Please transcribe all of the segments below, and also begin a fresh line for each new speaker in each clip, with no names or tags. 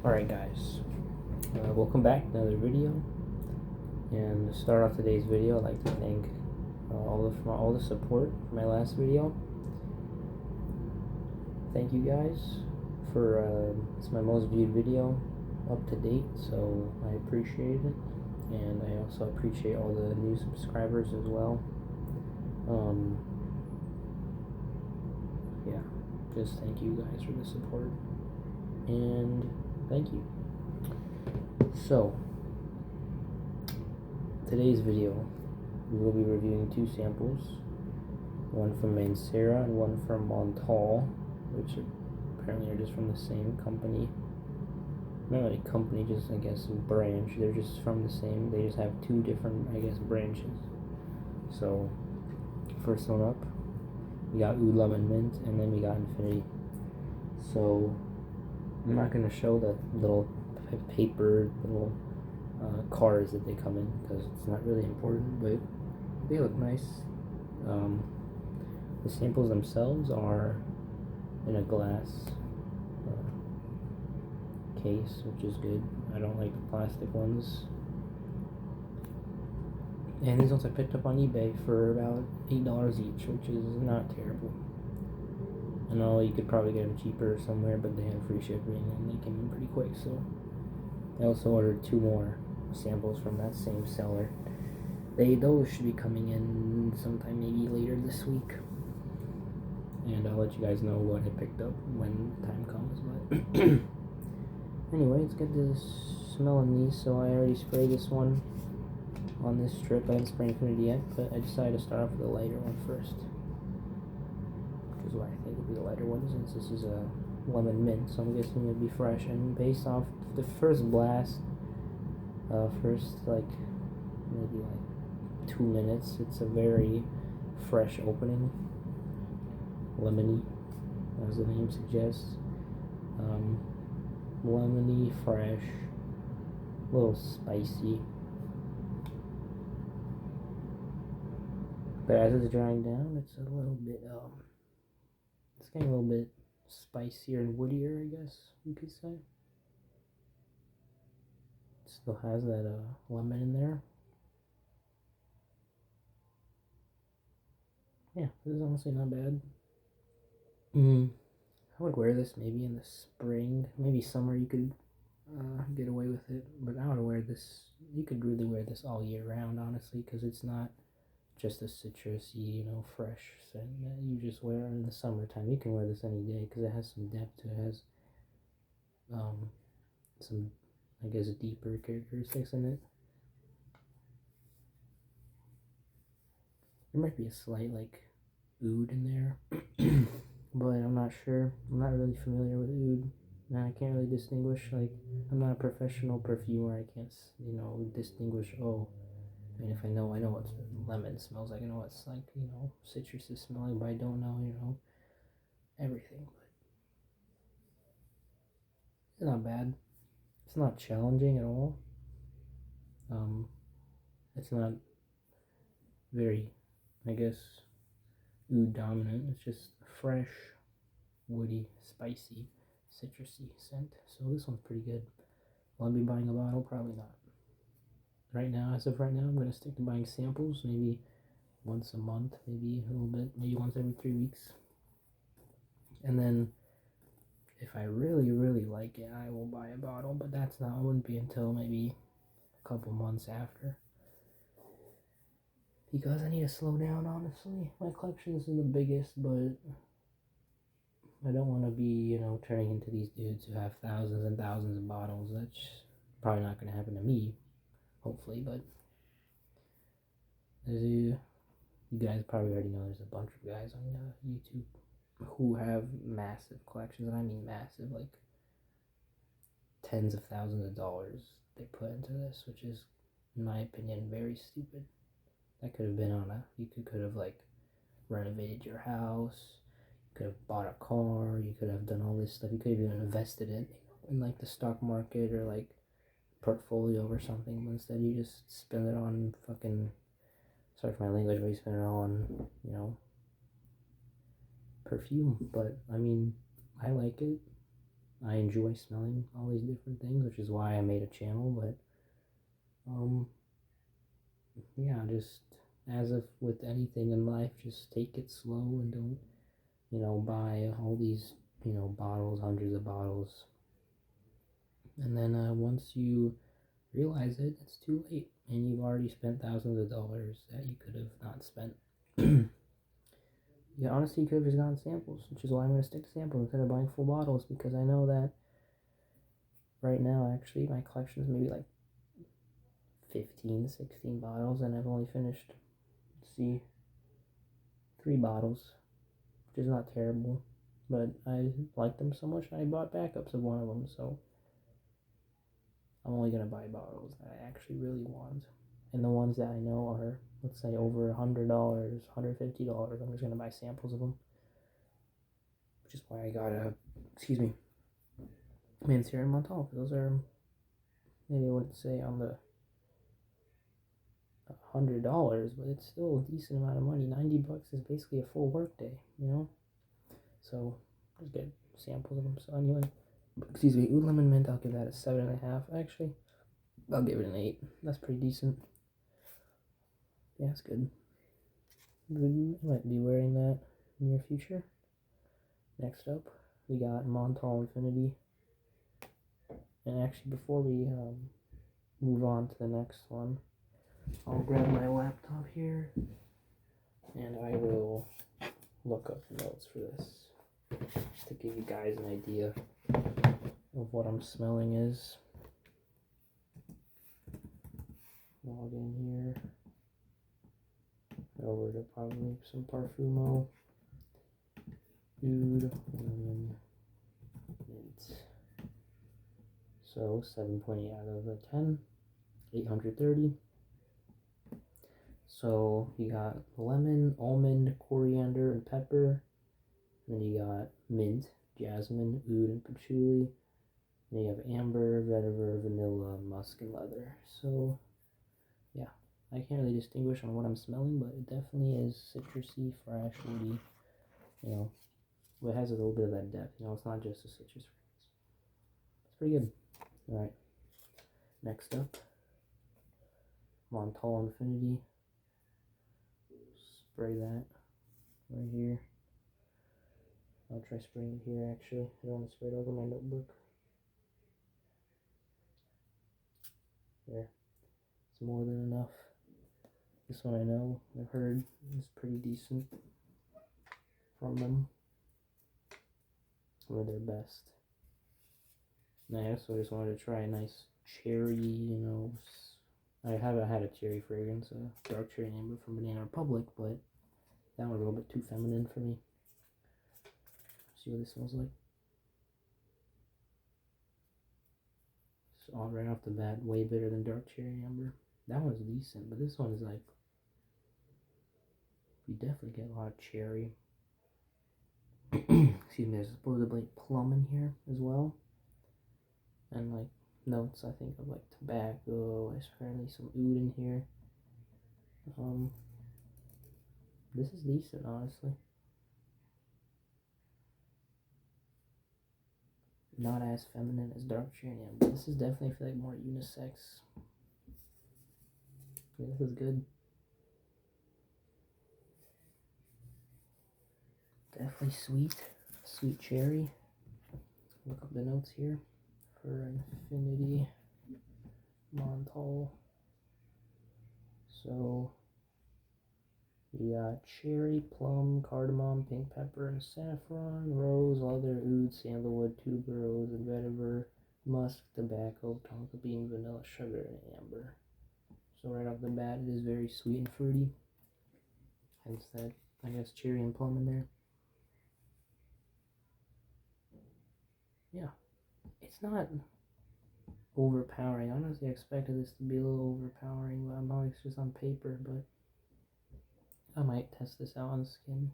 Alright guys, welcome back to another video, and to start off today's video I'd like to thank all the support for my last video. Thank you guys for, it's my most viewed video up to date, so I appreciate it, and I also appreciate all the new subscribers as well. Yeah, just thank you guys for the support, and thank you. So, today's video, we will be reviewing two samples, one from Mancera and one from Montale, which apparently are just from the same company. Not really company, just I guess branch. They're just from the same, they just have two different, I guess, branches. So, first one up, we got Aoud Lemon Mint, and then we got Infinity. So, I'm not going to show the little paper little cars that they come in because it's not really important, but they look nice. The samples themselves are in a glass case, which is good. I don't like the plastic ones. And these ones I picked up on eBay for about $8 each, which is not terrible. I know you could probably get them cheaper somewhere, but they have free shipping and they came in pretty quick, so I also ordered two more samples from that same seller. Those should be coming in sometime maybe later this week, and I'll let you guys know what I picked up when the time comes. But anyway, let's get to smelling these. So I already sprayed this one on this strip. I haven't sprayed Infinity yet, but I decided to start off with the lighter one first, which is why I think it'll be the lighter one, since this is a lemon mint, so I'm guessing it'll be fresh. And based off the first blast, first maybe 2 minutes, it's a very fresh opening, lemony, as the name suggests. Lemony, fresh, a little spicy. But as it's drying down, it's a little bit, it's getting a little bit spicier and woodier, I guess you could say. It still has that lemon in there. Yeah, this is honestly not bad. I would wear this maybe in the spring, maybe summer you could get away with it, but I would wear this, you could really wear this all year round, honestly, because it's not just a citrusy, fresh scent that you just wear in the summertime. You can wear this any day because it has some depth to it. It has some, I guess, deeper characteristics in it. There might be a slight oud in there, but I'm not sure. I'm not really familiar with oud. Now I can't really distinguish. I'm not a professional perfumer. I can't, distinguish. Oh, I mean, if I know what lemon smells like. I know what's citrus is smelling, but I don't know, everything. But it's not bad. It's not challenging at all. It's not very, I guess, oud dominant. It's just fresh, woody, spicy, citrusy scent. So this one's pretty good. Will I be buying a bottle? Probably not. Right now, as of right now, I'm going to stick to buying samples, maybe once a month, maybe a little bit, maybe once every 3 weeks. And then, if I really, really like it, I will buy a bottle, but it wouldn't be until maybe a couple months after. Because I need to slow down, honestly. My collection isn't the biggest, but I don't want to be, turning into these dudes who have thousands and thousands of bottles. That's probably not going to happen to me, hopefully, but you guys probably already know there's a bunch of guys on YouTube who have massive collections, and I mean massive, tens of thousands of dollars they put into this, which is, in my opinion, very stupid. That could have been you could have renovated your house, you could have bought a car, you could have done all this stuff, you could have even invested it in the stock market or portfolio or something, but instead you just spend it on fucking, sorry for my language, but you spend it on, perfume. But I mean, I like it. I enjoy smelling all these different things, which is why I made a channel. But um, yeah, just as if with anything in life, just take it slow and don't, buy all these, bottles, hundreds of bottles. And then once you realize it, it's too late. And you've already spent thousands of dollars that you could have not spent. You honestly could have just gotten samples, which is why I'm going to stick to samples instead of buying full bottles, because I know that right now, actually, my collection is maybe like 15, 16 bottles, and I've only finished, see, 3 bottles, which is not terrible. But I like them so much, I bought backups of one of them, so I'm only going to buy bottles that I actually really want. And the ones that I know are, let's say, over $100, $150, I'm just going to buy samples of them. Which is why I got Mancera and Montale. Those are, maybe I wouldn't say on the $100, but it's still a decent amount of money. $90 is basically a full work day. So just get samples of them. So anyway, Oud Lemon Mint, I'll give that a 7.5. Actually, I'll give it an 8. That's pretty decent. Yeah, it's good. I might be wearing that in the near future. Next up, we got Montale Infinity. And actually, before we move on to the next one, I'll grab my laptop here and I will look up notes for this to give you guys an idea of what I'm smelling is. Log in here. Over to probably some Parfumo. Oud Lemon Mint. So 7.8 out of 10. 830. So you got lemon, almond, coriander, and pepper. And then you got mint, jasmine, oud, and patchouli. Then you have amber, vetiver, vanilla, musk, and leather. So yeah, I can't really distinguish on what I'm smelling, but it definitely is citrusy, fresh, woody. It has a little bit of that depth. It's not just a citrus fragrance. It's pretty good. All right. Next up, Montale Infinity. Spray that right here. I'll try spraying it here actually. I don't want to spray it over my notebook. There. It's more than enough. This one I know, I've heard is pretty decent from them. One of their best. And I also just wanted to try a nice cherry, I haven't had a cherry fragrance, a dark cherry amber from Banana Republic, but that one's a little bit too feminine for me. See what this smells like. So right off the bat, way better than dark cherry amber. That one's decent, but this one is like, you definitely get a lot of cherry. Excuse me, there's supposedly plum in here as well. And like notes, I think, of like tobacco. There's apparently some oud in here. This is decent, honestly. Not as feminine as dark cherry amber. This is definitely, I feel like, more unisex. Yeah, this is good. Definitely sweet cherry. Look up the notes here for Infinity Montale. So you got cherry, plum, cardamom, pink pepper, and saffron, rose, leather, oud, sandalwood, tuberose, and vetiver, musk, tobacco, tonka bean, vanilla, sugar, and amber. So right off the bat, it is very sweet and fruity. Hence that, I guess, cherry and plum in there. Yeah, it's not overpowering. Honestly, I expected this to be a little overpowering, but I'm not, it's just on paper, but I might test this out on skin.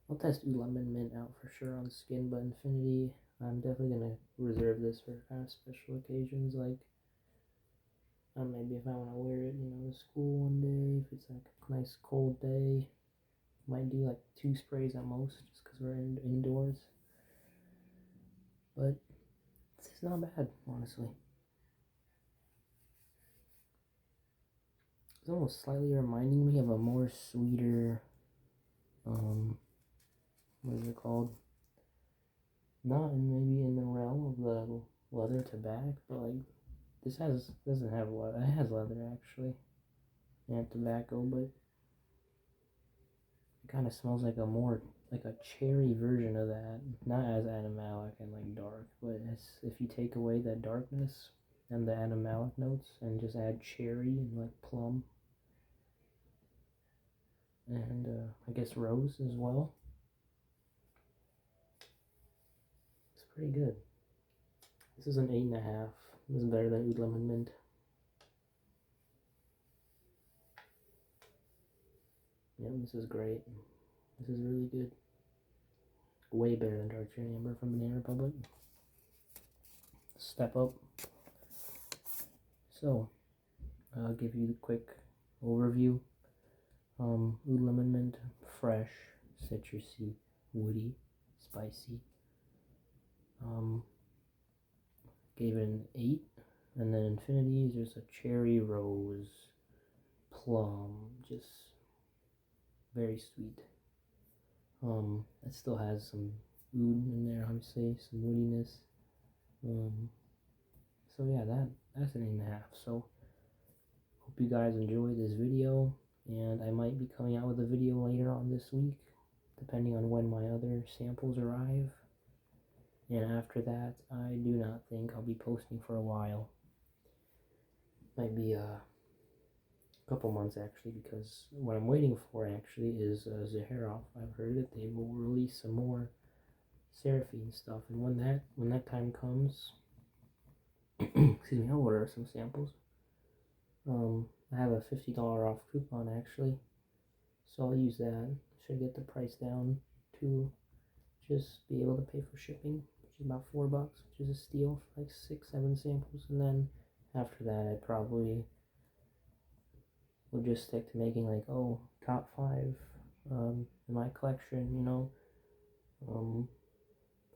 I'll test Oud Lemon Mint out for sure on skin, but Infinity, I'm definitely going to reserve this for kind of special occasions, like maybe if I want to wear it, to school one day, if it's like a nice cold day. Might do like 2 sprays at most, just because we're indoors. But It's not bad, honestly. It's almost slightly reminding me of a more sweeter, what is it called? Not in maybe in the realm of the leather tobacco, but like this doesn't have leather. It has leather actually, and tobacco, but it kind of smells like like a cherry version of that. Not as animalic and like dark, but if you take away that darkness and the animalic notes and just add cherry and like plum and I guess rose as well, it's pretty good. This is an 8.5. This is better than Oud Lemon Mint. Yep, this is great. This is really good. Way better than Dark Cherry Amber from Banana Republic. Step up. So, I'll give you a quick overview. Oud Lemon Mint, fresh, citrusy, woody, spicy. Gave it an 8. And then Infinities, there's a cherry, rose, plum, just very sweet. It still has some oud in there, obviously, some woodiness. So yeah, that's an 8.5. So hope you guys enjoy this video, and I might be coming out with a video later on this week, depending on when my other samples arrive. And after that, I do not think I'll be posting for a while. Might be a couple months actually, because what I'm waiting for actually is Zaharoff. I've heard that they will release some more Seraphine stuff, and when that time comes, excuse me, I'll order some samples. I have a $50 off coupon actually, so I'll use that. Should get the price down to just be able to pay for shipping, which is about $4, which is a steal for like 6-7 samples. And then after that, I probably will just stick to making like top 5 in my collection.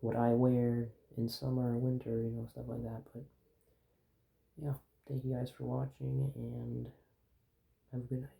What I wear in summer or winter, stuff like that. But yeah, thank you guys for watching, and have a good night.